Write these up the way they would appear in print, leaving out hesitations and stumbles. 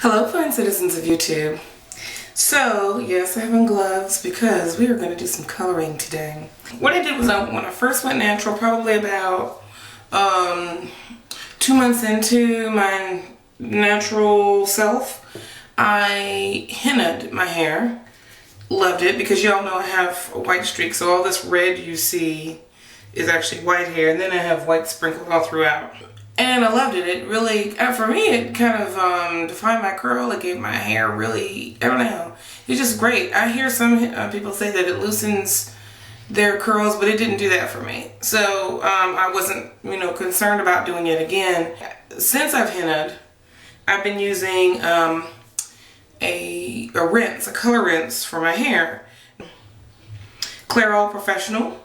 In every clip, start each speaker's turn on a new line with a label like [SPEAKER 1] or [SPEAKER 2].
[SPEAKER 1] Hello, fine citizens of YouTube. So, yes, I have on gloves because we are going to do some coloring today. What I did was when I first went natural, probably about 2 months into my natural self, I hennaed my hair. Loved it because y'all know I have a white streak, so all this red you see is actually white hair, and then I have white sprinkled all throughout. And I loved it. It really, for me, it kind of defined my curl. It gave my hair really, I don't know, it's just great. I hear some people say that it loosens their curls, but it didn't do that for me. So I wasn't, concerned about doing it again. Since I've hennaed, I've been using a rinse, a color rinse for my hair. Clairol Professional.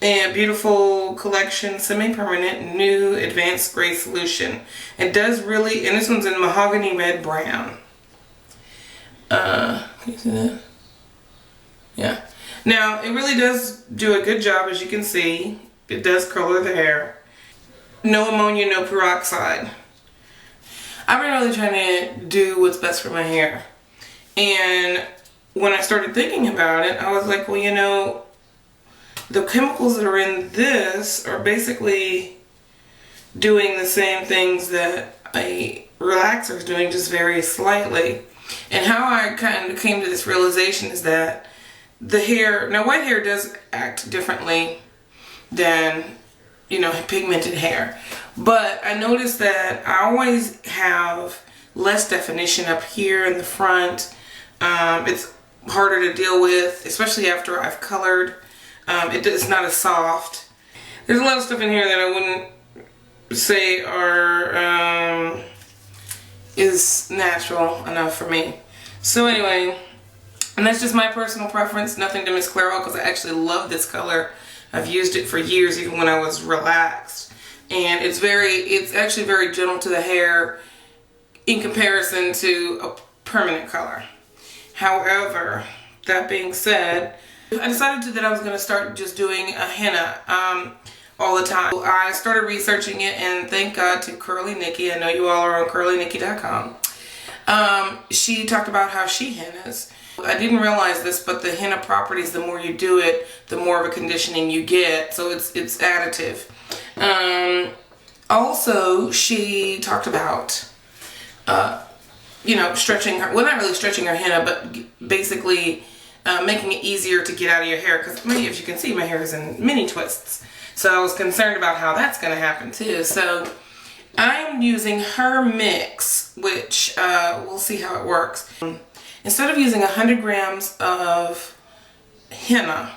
[SPEAKER 1] And Beautiful Collection Semi-Permanent New Advanced Gray Solution. It does really, and this one's in Mahogany Red Brown. Can you see that? Yeah. Now, it really does do a good job, as you can see. It does color the hair. No ammonia, no peroxide. I've been really trying to do what's best for my hair. And when I started thinking about it, I was like, well, the chemicals that are in this are basically doing the same things that a relaxer is doing, just very slightly. And how I kind of came to this realization is that the hair, now white hair does act differently than, pigmented hair. But I noticed that I always have less definition up here in the front. It's harder to deal with, especially after I've colored. It's not as soft. There's a lot of stuff in here that I wouldn't say is natural enough for me. So anyway, and that's just my personal preference, nothing to Miss Clairol, because I actually love this color. I've used it for years, even when I was relaxed. And it's actually very gentle to the hair in comparison to a permanent color. However, that being said, I decided that I was going to start just doing a henna all the time. I started researching it, and thank God to Curly Nikki. I know you all are on curlynikki.com. She talked about how she hennas. I didn't realize this, but the henna properties, the more you do it, the more of a conditioning you get. So it's additive. Also, she talked about stretching her, well, not really stretching her henna, but basically making it easier to get out of your hair, because as you can see, my hair is in mini twists. So I was concerned about how that's going to happen too. So I'm using her mix, which we'll see how it works. Instead of using 100 grams of henna,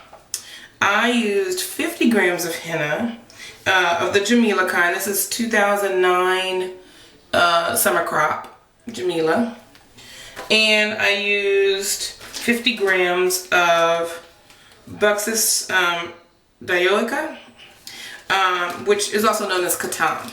[SPEAKER 1] I used 50 grams of henna of the Jamila kind. This is 2009 summer crop Jamila. And I used 50 grams of Buxus dioica, which is also known as Katam.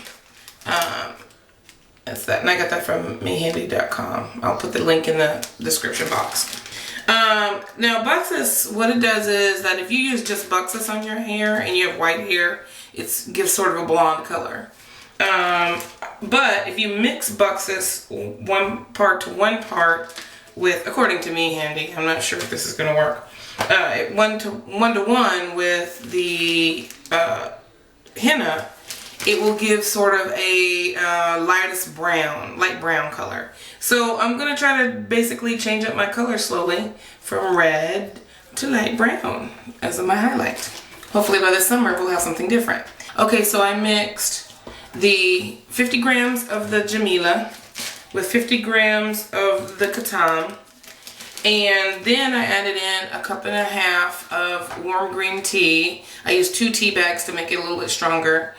[SPEAKER 1] That's that, and I got that from mehandy.com. I'll put the link in the description box. Now Buxus, what it does is that if you use just Buxus on your hair and you have white hair, it gives sort of a blonde color. But if you mix Buxus 1 part to 1 part with, according to me, Handy, I'm not sure if this is going to work, 1 to 1 with the henna, it will give sort of a light brown color. So I'm going to try to basically change up my color slowly from red to light brown as my highlight. Hopefully by this summer we'll have something different. Okay, so I mixed the 50 grams of the Jamila with 50 grams of the Katam, and then I added in a 1.5 cups of warm green tea. I used 2 tea bags to make it a little bit stronger.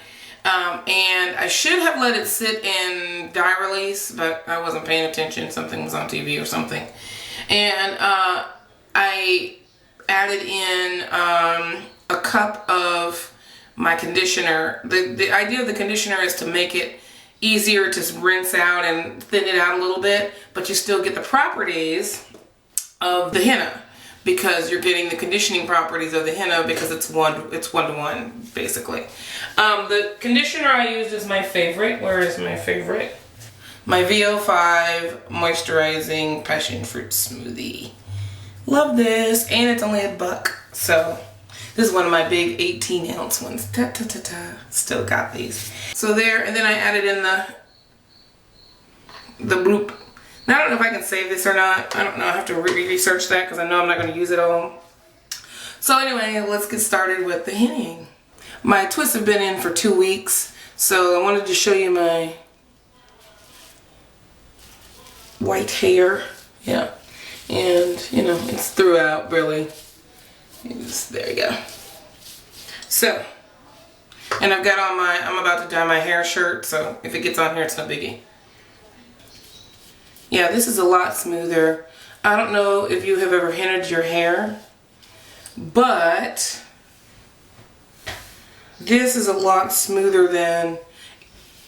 [SPEAKER 1] And I should have let it sit in dye release, but I wasn't paying attention. Something was on TV or something. And I added in a cup of my conditioner. The idea of the conditioner is to make it easier to rinse out and thin it out a little bit, but you still get the properties of the henna, because you're getting the conditioning properties of the henna because it's one to one basically. The conditioner I used is my favorite. Where is my favorite? my VO5 moisturizing passion fruit smoothie. Love this, and it's only $1. So this is one of my big 18-ounce ones. Still got these. So there, and then I added in the bloop. Now I don't know if I can save this or not. I don't know. I have to research that because I know I'm not going to use it all. So anyway, let's get started with the henning. My twists have been in for 2 weeks, so I wanted to show you my white hair. Yeah, and you know, it's throughout really. There you go. So, and I've got on my, I'm about to dye my hair shirt, so if it gets on here, it's no biggie. Yeah, this is a lot smoother. I don't know if you have ever hennaed your hair, but this is a lot smoother than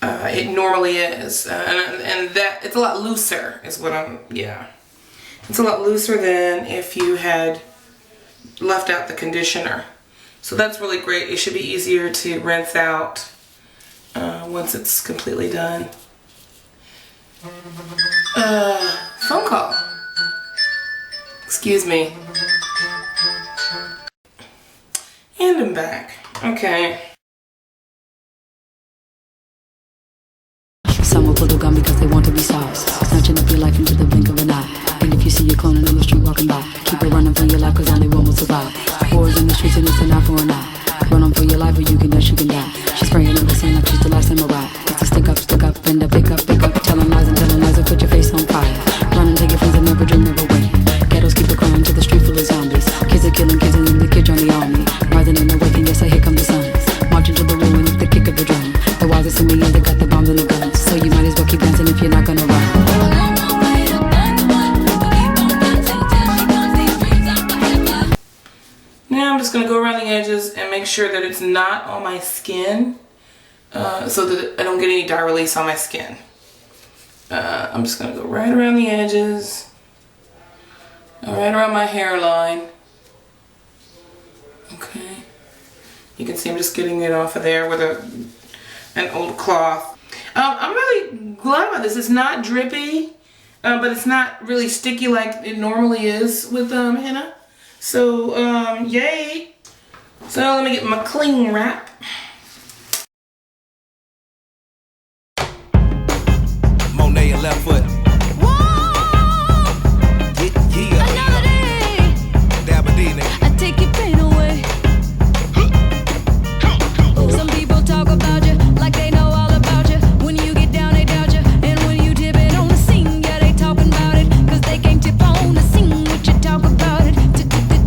[SPEAKER 1] it normally is. And that, it's a lot looser is what I'm, yeah. It's a lot looser than if you had left out the conditioner. So that's really great. It should be easier to rinse out once it's completely done. Phone call. Excuse me. And I'm back. Okay.
[SPEAKER 2] Some will pull the gun because they want to be sauce, snatching up your life into the blink of an eye. And if you see your cloning on the street walking by, keep it running for your life cause only one will survive. Wars in the streets and it's an eye for an eye. Run on for your life or you can dash, you can die. She's spraying in the sun like she's the last samurai. It's a stick up, and a pick up. Telling lies and put your face on fire. Run and take your friends and never dream, never win. Ghettos keep it crying to the street full of zombies. Kids are killing kids and then the kids join the army. Rising in the wake and yes, I here come the suns. Marching to the ruin with the kick of the drum. The wisest in the end, they got the bombs and the guns. So you might as well keep dancing if you're not gonna run.
[SPEAKER 1] Now I'm just going to go around the edges and make sure that it's not on my skin so that I don't get any dye release on my skin. I'm just going to go right around the edges, right around my hairline. Okay. You can see I'm just getting it off of there with an old cloth. I'm really glad about this. It's not drippy, but it's not really sticky like it normally is with henna. So, yay. So let me get my cling wrap.
[SPEAKER 3] Monet and left foot.
[SPEAKER 4] Another day.
[SPEAKER 3] Dabadine.
[SPEAKER 4] I take your pain away. Some people talk about you like they know all about you. When you get down, they doubt you. And when you dip it on the scene, yeah, they talking about it. Cause they can't tip on the scene what you talk about it.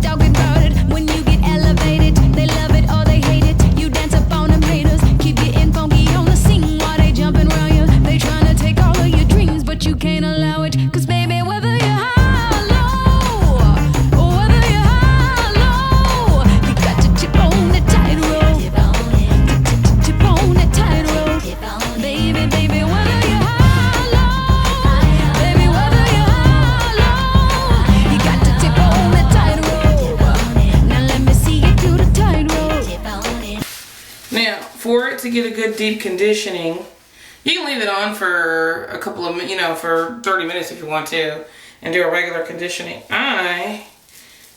[SPEAKER 4] Talk about it. When you get elevated, they love it or they hate it. You dance up on them haters. Keep getting funky on the scene while they jumping around you. They trying to take all of your dreams, but you can't allow it. Cause baby, whether you're high or low, or whether you're high or low, you got to tip on the tightrope. Tip on the tightrope. Baby, whether you're high or low, baby, whether you're high or low, you got to tip on the tightrope. Now let me see you do the tightrope.
[SPEAKER 1] Now, for it to get a good deep conditioning, you can leave it on for a couple of, for 30 minutes if you want to, and do a regular conditioning. I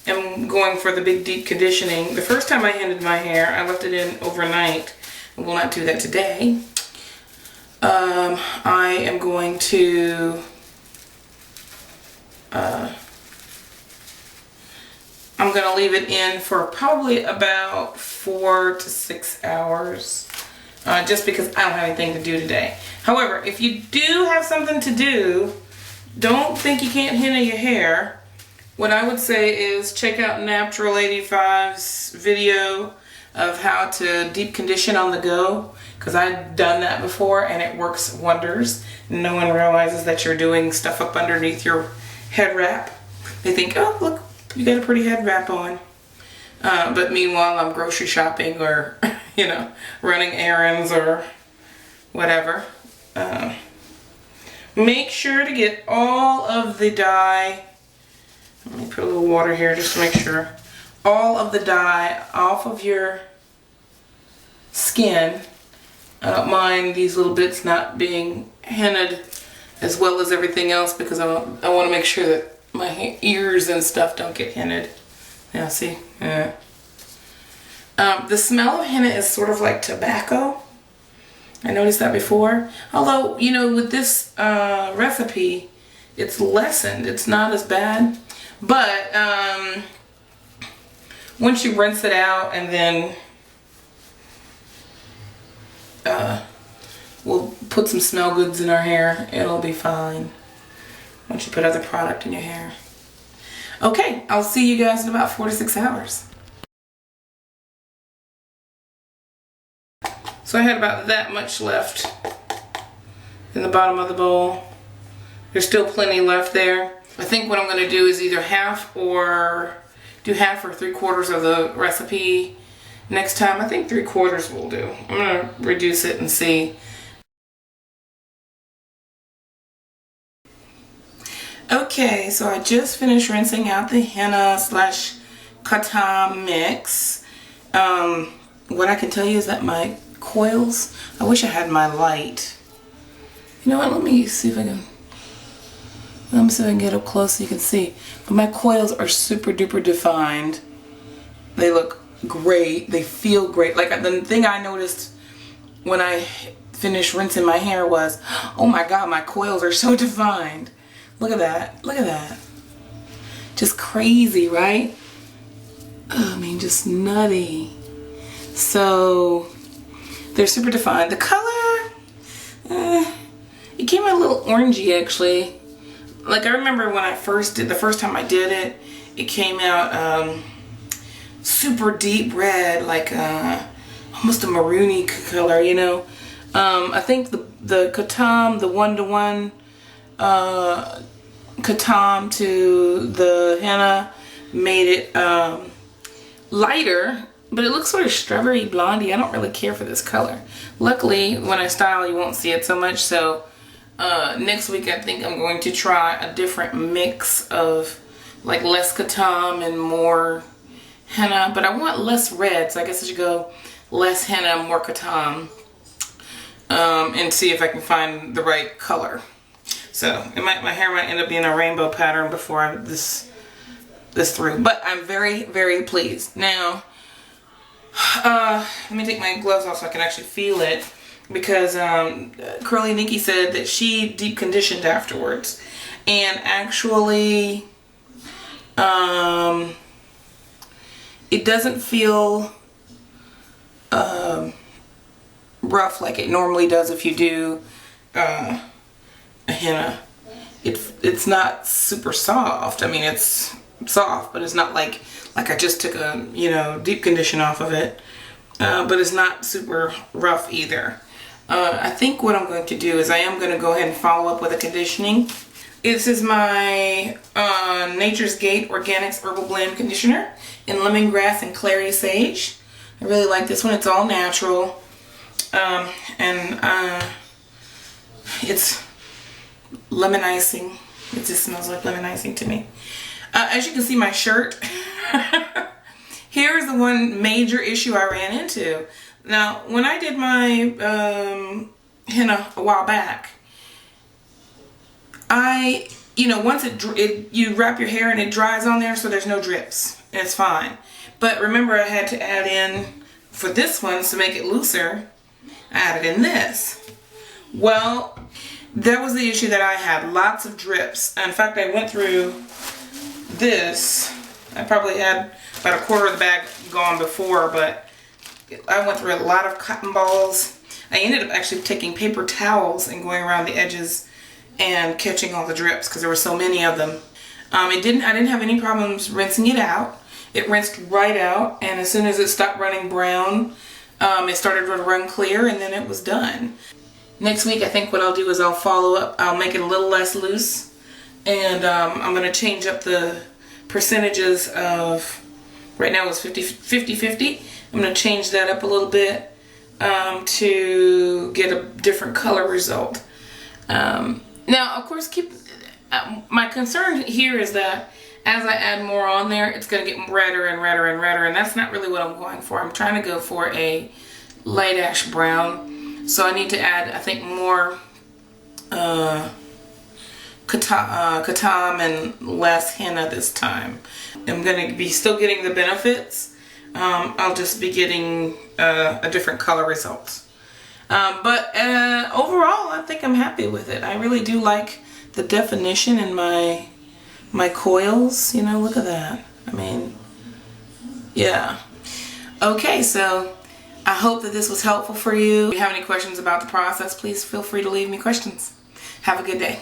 [SPEAKER 1] am going for the big deep conditioning. The first time I henned my hair, I left it in overnight. I will not do that today. I am going to I'm going to leave it in for probably about 4 to 6 hours, just because I don't have anything to do today. However, if you do have something to do, don't think you can't henna your hair. What I would say is check out Natural 85's video of how to deep condition on the go, because I've done that before and it works wonders. No one realizes that you're doing stuff up underneath your head wrap. They think, oh look, you got a pretty head wrap on. But meanwhile I'm grocery shopping or running errands or whatever. Make sure to get all of the dye. Let me put a little water here just to make sure. All of the dye off of your skin. I don't mind these little bits not being hennaed as well as everything else, because I want to make sure that my ears and stuff don't get hennaed. Now see, yeah. The smell of henna is sort of like tobacco. I noticed that before. Although, you know, with this recipe, it's lessened. It's not as bad. But once you rinse it out, and then we'll put some smell goods in our hair, it'll be fine. Once you put other product in your hair. Okay, I'll see you guys in about 4 to 6 hours. So I had about that much left in the bottom of the bowl. There's still plenty left there. I think what I'm going to do is either half or 3/4 of the recipe next time. I think 3/4 will do. I'm going to reduce it and see. Okay, so I just finished rinsing out the henna / katam mix. What I can tell you is that my coils, I wish I had my light. You know what, let me see if I can get up close so you can see. But my coils are super duper defined. They look great. They feel great. Like, the thing I noticed when I finished rinsing my hair was, oh my god, my coils are so defined. Look at that. Look at that. Just crazy, right? I mean, just nutty. So they're super defined. The color, it came out a little orangey actually. Like, I remember when I the first time I did it, it came out super deep red, like almost a maroony color, you know. I think the katam, the 1-to-1 katam to the henna made it lighter, but it looks sort of strawberry blondie. I don't really care for this color. Luckily, when I style, you won't see it so much. So next week, I think I'm going to try a different mix of like less katam and more henna, but I want less red, so I guess I should go less henna, more katam, and see if I can find the right color. So my hair might end up being a rainbow pattern before this through, but I'm very, very pleased. Now, let me take my gloves off so I can actually feel it, because Curly Nikki said that she deep conditioned afterwards, and actually it doesn't feel rough like it normally does if you do a henna. It's not super soft. I mean, it's soft, but it's not like I just took a, you know, deep condition off of it. But it's not super rough either. I think what I'm going to do is I am going to go ahead and follow up with a conditioning. This is my Nature's Gate Organics Herbal Blend Conditioner in lemongrass and clary sage. I really like this one. It's all natural. And it's lemon icing. It just smells like lemon icing to me. As you can see, my shirt. Here's the one major issue I ran into. Now, when I did my henna a while back, you know, once you wrap your hair and it dries on there, so there's no drips. It's fine. But remember, I had to add in, for this one, to make it looser, I added in this. Well, that was the issue that I had. Lots of drips. In fact, I went through this. I probably had about 1/4 of the bag gone before, but I went through a lot of cotton balls. I ended up actually taking paper towels and going around the edges and catching all the drips because there were so many of them. I didn't have any problems rinsing it out. It rinsed right out, and as soon as it stopped running brown, it started to run clear, and then it was done. Next week, I think what I'll do is I'll follow up. I'll make it a little less loose, and I'm going to change up the percentages of, right now it's 50-50. I'm going to change that up a little bit to get a different color result. Now, of course, my concern here is that as I add more on there, it's going to get redder and redder and redder, and that's not really what I'm going for. I'm trying to go for a light ash brown, so I need to add, I think, more Katam and less henna this time. I'm going to be still getting the benefits. I'll just be getting a different color results. But overall, I think I'm happy with it. I really do like the definition in my coils. You know, look at that. I mean, yeah. Okay, so I hope that this was helpful for you. If you have any questions about the process, please feel free to leave me questions. Have a good day.